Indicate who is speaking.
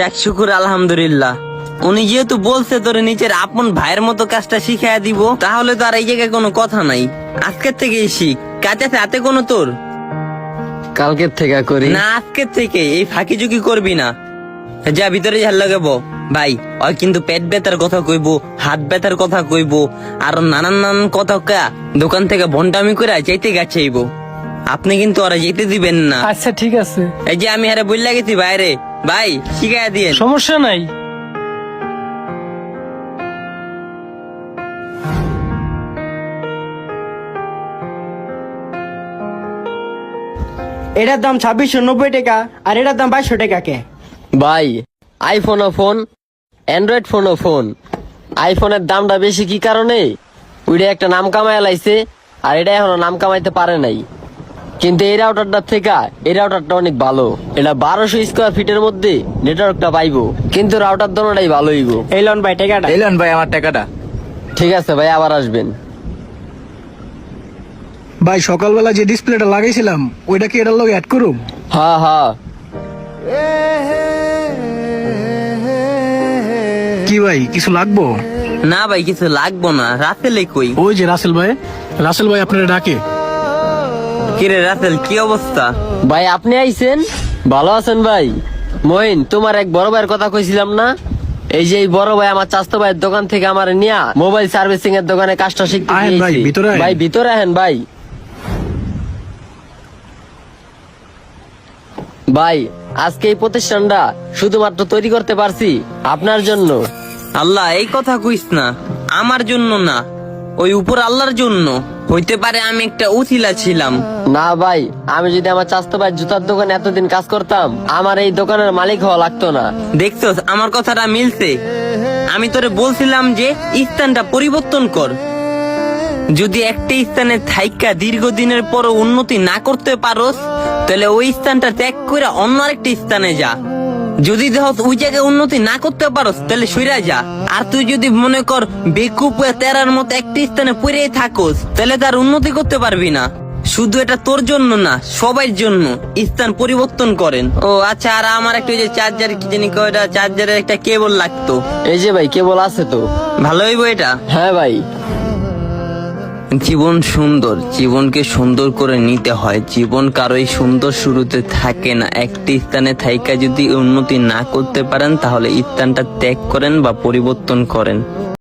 Speaker 1: যাক শুকুর আলহামদুলিল্লাহ। উনি যেহেতু বলছে তোরে নিজের আপন ভাইয়ের মতো কাজটা শিখাইয়া দিব, তাহলে তো আর এই জায়গায় কোনো কথা নাই। আজকের থেকেই শিখ। কাজ আছে হাতে কোনো তোর?
Speaker 2: কালকের থেকে করি
Speaker 1: না, আজকের থেকে এই ফাঁকি ঝুঁকি করবি না। যা ভিতরে ঝাল লাগাবো। ভাই ওই কিন্তু পেট ব্যথার কথা কইবো, হাত ব্যথার কথা কইবো, আর নানান কথা কা দোকান থেকে ভন্ডামি করে যাইতে গাছাইব। আপনি কিন্তু ওরা যেতে দিবেন না।
Speaker 3: আচ্ছা ঠিক আছে,
Speaker 1: এই যে আমি হারে বললা গেছি বাইরে, ভাই শিখাইয়া দিয়ে।
Speaker 3: সমস্যা নাই।
Speaker 4: এটার দাম 2690 টাকা আর এটার দাম 2200 টাকা কে?
Speaker 2: ভাই আইফোন ও ফোন, অ্যান্ড্রয়েড ফোন ও ফোন। আইফোনের দামটা বেশি কি কারণে? ওইটা একটা নাম কামায় লাইছে, আর এটা এখনো নাম কামাইতে পারে নাই। কিন্তু এই রাউটারটা থেকে এই রাউটারটা অনেক ভালো। এটা 1200 স্কোয়ার ফিটের মধ্যে নেটওয়ার্কটা পাইবো, কিন্তু রাউটার দোনোটাই ভালো হইব।
Speaker 4: এই লন ভাই টাকাটা।
Speaker 5: এলেন ভাই আমার টাকাটা।
Speaker 2: ঠিক আছে ভাই, আবার আসবেন।
Speaker 6: ভাই সকালবেলা যে ডিসপ্লেটা লাগাইছিলাম ওইটা কি এটার লগে অ্যাড করুম?
Speaker 2: হ্যাঁ হ্যাঁ।
Speaker 6: কি ভাই কিছু লাগবো?
Speaker 1: না ভাই কিছু লাগবো না। রাসেলে কই?
Speaker 6: ওই যে রাসেল ভাই আপনারা ডাকে।
Speaker 1: কিরে রাসেল, কি অবস্থা?
Speaker 2: ভাই আপনি আইছেন? ভালো আছেন ভাই? মহিন, তোমার এক বড় ভাইয়ের কথা কইছিলাম না? এই যে এই বড় ভাই আমার চাস্তো ভাইয়ের দোকান থেকে আমার নিয়া মোবাইল সার্ভিসিং এর দোকানে কাজটা শিখতে
Speaker 6: আহেন ভাই,
Speaker 2: দিয়েছি।
Speaker 6: ভিতরে আহেন।
Speaker 2: ভাই ভিতরে আহেন ভাই। ভাই আজকে এই প্রতিষ্ঠানটা শুধুমাত্র তৈরি করতে পারছি আপনার জন্য।
Speaker 1: আল্লাহ, এই কথা কইস না। আমার জন্য না, ওই উপর আল্লাহর জন্য। হইতে পারে আমি একটা উছিলা ছিলাম।
Speaker 2: না ভাই, আমি যদি আমার চাস্তো ভাই জুতার দোকানে এতদিন কাজ করতাম, আমার এই দোকানের মালিক হওয়া লাগতো না।
Speaker 1: দেখছস আমার কথাটা মিলছে। আমি তোরে বলছিলাম যে স্থানটা পরিবর্তন কর। যদি একটা স্থানে থাইকা দীর্ঘদিনের পর উন্নতি না করতে পারোস, তাহলে ওই স্থানটা ত্যাগ করে অন্য আরেকটা স্থানে যা। যদি দেখ ওই জায়গায় উন্নতি না করতে পারোস, তাহলে সইরা যা। আর তুই যদি মনে কর বেকুপ তেরার মতো একটা স্থানে পড়ে থাকোস, তাহলে তার উন্নতি করতে পারবি না। শুধু এটা তোর জন্য না, সবার জন্য স্থান পরিবর্তন করেন। ও আচ্ছা, আর আমার একটা ওই যে চার্জার কি জানি কয়, চার্জারের একটা কেবল লাগতো।
Speaker 2: এই যে ভাই কেবল আছে তো?
Speaker 1: ভালো হইব এটা?
Speaker 2: হ্যাঁ ভাই।
Speaker 1: জীবন সুন্দর, জীবনকে সুন্দর করে নিতে হয়। জীবন কারোই সুন্দর শুরুতে থাকে না। একটি স্থানে থাইকা যদি উন্নতি না করতে পারেন, তাহলে স্থানটা ত্যাগ করেন বা পরিবর্তন করেন।